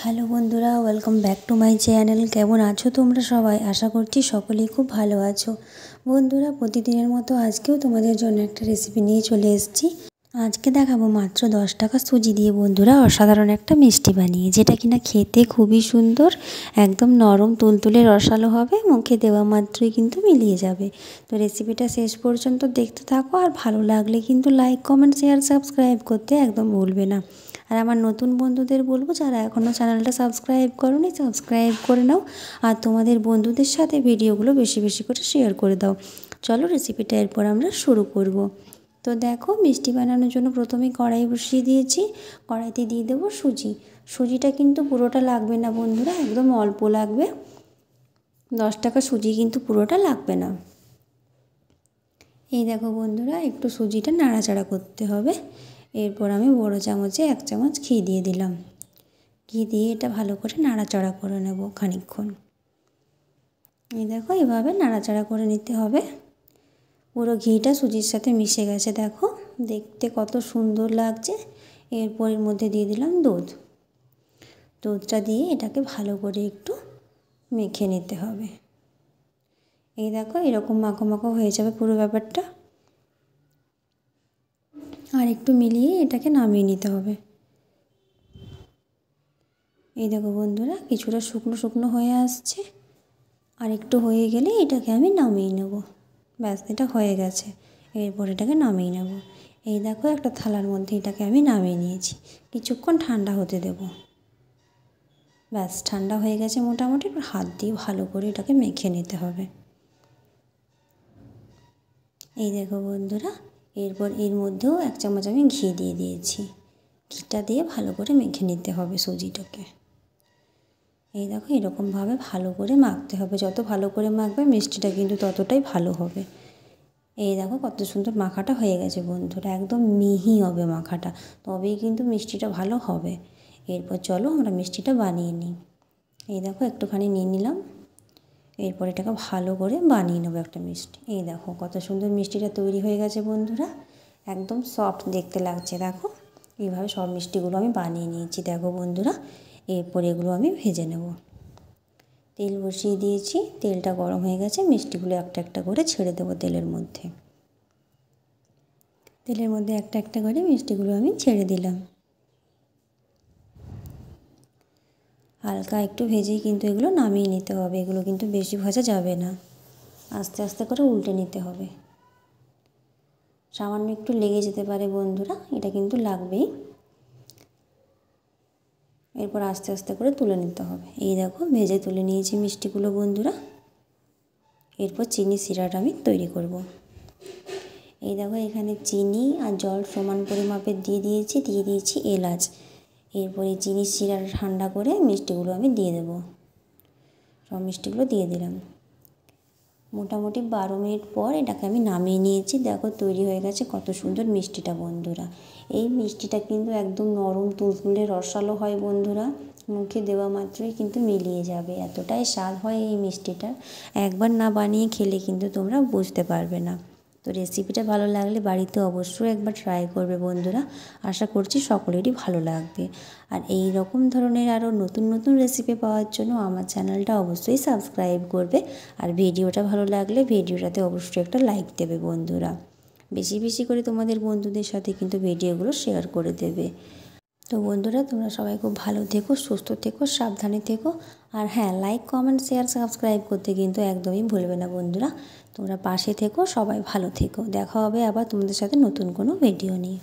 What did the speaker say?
Hello বন্ধুরা, welcome back to my channel. কেমন আছো তোমরা সবাই? আশা করছি সকলেই খুব ভালো আছো। বন্ধুরা, প্রতিদিনের মতো আজকেও তোমাদের জন্য একটা রেসিপি নিয়ে চলে এসেছি। আজকে দেখাবো মাত্র 10 টাকা সুজি দিয়ে বন্ধুরা অসাধারণ একটা মিষ্টি বানিয়ে, যেটা কিনা খেতে খুবই সুন্দর, একদম নরম তুলতুলে রসালো হবে, মুখে দেওয়া মাত্রই কিন্তু মিলিয়ে যাবে। তো রেসিপিটা শেষ পর্যন্ত দেখতে থাকো, আর ভালো লাগলে কিন্তু লাইক, কমেন্ট, শেয়ার, সাবস্ক্রাইব করতে একদম ভুলবে না। আর আমার নতুন বন্ধুদের বলবো, যারা এখনও চ্যানেলটা সাবস্ক্রাইব করোনি, সাবস্ক্রাইব করে নাও। আর তোমাদের বন্ধুদের সাথে ভিডিওগুলো বেশি বেশি করে শেয়ার করে দাও। চলো রেসিপিটা এরপর আমরা শুরু করব। তো দেখো, মিষ্টি বানানোর জন্য প্রথমে কড়াই বসিয়ে দিয়েছি। কড়াইতে দিয়ে দেবো সুজি। সুজিটা কিন্তু পুরোটা লাগবে না বন্ধুরা, একদম অল্প লাগবে। 10 টাকা সুজি কিন্তু পুরোটা লাগবে না। এই দেখো বন্ধুরা, একটু সুজিটা নাড়াচাড়া করতে হবে। এরপর আমি বড় চামচে 1 চামচ ঘি দিয়ে দিলাম। ঘি দিয়ে এটা ভালো করে নাড়াচাড়া করে নেব খানিকক্ষণ। এই দেখো, এভাবে নাড়াচাড়া করে নিতে হবে। পুরো ঘিটা সুজির সাথে মিশে গেছে, দেখো দেখতে কত সুন্দর লাগছে। এরপর এর মধ্যে দিয়ে দিলাম দুধ। দুধটা দিয়ে এটাকে ভালো করে একটু মেখে নিতে হবে। এই দেখো, এরকম মাখো মাখো হয়ে যাবে পুরো ব্যাপারটা। আর একটু মিলিয়ে এটাকে নামিয়ে নিতে হবে। এই দেখো বন্ধুরা, কিছুটা শুকনো শুকনো হয়ে আসছে। আর একটু হয়ে গেলে এটাকে আমি নামিয়ে নেব। ব্যাস, এটা হয়ে গেছে। এরপর এটাকে নামিয়ে নেব। এই দেখো, একটা থালার মধ্যে এটাকে আমি নামিয়ে নিয়েছি। কিছুক্ষণ ঠান্ডা হতে দেব। ব্যাস, ঠান্ডা হয়ে গেছে মোটামুটি। এবার হাত দিয়ে ভালো করে এটাকে মেখে নিতে হবে। এই দেখো বন্ধুরা, এরপর এর মধ্যেও 1 চামচ আমি ঘি দিয়ে দিয়েছি। ঘিটা দিয়ে ভালো করে মেখে নিতে হবে সুজিটাকে। এই দেখো, এরকমভাবে ভালো করে মাখতে হবে। যত ভালো করে মাখবে মিষ্টিটা কিন্তু ততটাই ভালো হবে। এই দেখো কত সুন্দর মাখাটা হয়ে গেছে বন্ধুরা, একদম মিহি হবে মাখাটা, তবেই কিন্তু মিষ্টিটা ভালো হবে। এরপর চলো আমরা মিষ্টিটা বানিয়ে নিই। এই দেখো, একটুখানি নিয়ে নিলাম। এরপর এটাকে ভালো করে বানিয়ে নেবো একটা মিষ্টি। এই দেখো কত সুন্দর মিষ্টিটা তৈরি হয়ে গেছে বন্ধুরা, একদম সফট দেখতে লাগছে। দেখো, এইভাবে সব মিষ্টিগুলো আমি বানিয়ে নিয়েছি। দেখো বন্ধুরা, এরপর এগুলো আমি ভেজে নেব। তেল বসিয়ে দিয়েছি, তেলটা গরম হয়ে গেছে। মিষ্টিগুলো একটা একটা করে ছেড়ে দেবো তেলের মধ্যে। তেলের মধ্যে একটা একটা করে মিষ্টিগুলো আমি ছেড়ে দিলাম। হালকা একটু ভেজেই কিন্তু এগুলো নামিয়ে নিতে হবে। এগুলো কিন্তু বেশি ভাজা যাবে না, আস্তে আস্তে করে উল্টে নিতে হবে। সামান্য একটু লেগে যেতে পারে বন্ধুরা, এটা কিন্তু লাগবেই। এরপর আস্তে আস্তে করে তুলে নিতে হবে। এই দেখো, ভেজে তুলে নিয়েছি মিষ্টিগুলো বন্ধুরা। এরপর চিনি সিরাটা আমি তৈরি করব। এই দেখো, এখানে চিনি আর জল সমান পরিমাপের দিয়ে দিয়েছি এলাচ। এরপর এই চিনি সিরাটা ঠান্ডা করে মিষ্টিগুলো আমি দিয়ে দেবো। সব মিষ্টিগুলো দিয়ে দিলাম। মোটামুটি 12 মিনিট পর এটাকে আমি নামিয়ে নিয়েছি। দেখো, তৈরি হয়ে গেছে কত সুন্দর মিষ্টিটা বন্ধুরা। এই মিষ্টিটা কিন্তু একদম নরম তুলতুলে রসালো হয় বন্ধুরা, মুখে দেওয়া মাত্রই কিন্তু মিলিয়ে যাবে, এতটাই স্বাদ হয় এই মিষ্টিটার। একবার না বানিয়ে খেলে কিন্তু তোমরা বুঝতে পারবে না। তো রেসিপিটা ভালো লাগলে বাড়িতে অবশ্যই একবার ট্রাই করবে বন্ধুরা। আশা করছি সকলেরই ভালো লাগবে। আর এই রকম ধরনের আরও নতুন নতুন রেসিপি পাওয়ার জন্য আমার চ্যানেলটা অবশ্যই সাবস্ক্রাইব করবে। আর ভিডিওটা ভালো লাগলে ভিডিওটাতে অবশ্যই একটা লাইক দেবে বন্ধুরা। বেশি বেশি করে তোমাদের বন্ধুদের সাথে কিন্তু ভিডিওগুলো শেয়ার করে দেবে। তো বন্ধুরা, তোমরা সবাই খুব ভালো থেকো, সুস্থ থেকো, সাবধানে থেকো। আর হ্যাঁ, লাইক, কমেন্ট, শেয়ার, সাবস্ক্রাইব করতে কিন্তু একদমই ভুলবে না বন্ধুরা। তোমরা পাশে থেকো, সবাই ভালো থেকো। দেখা হবে আবার তোমাদের সাথে নতুন কোনো ভিডিও নিয়ে।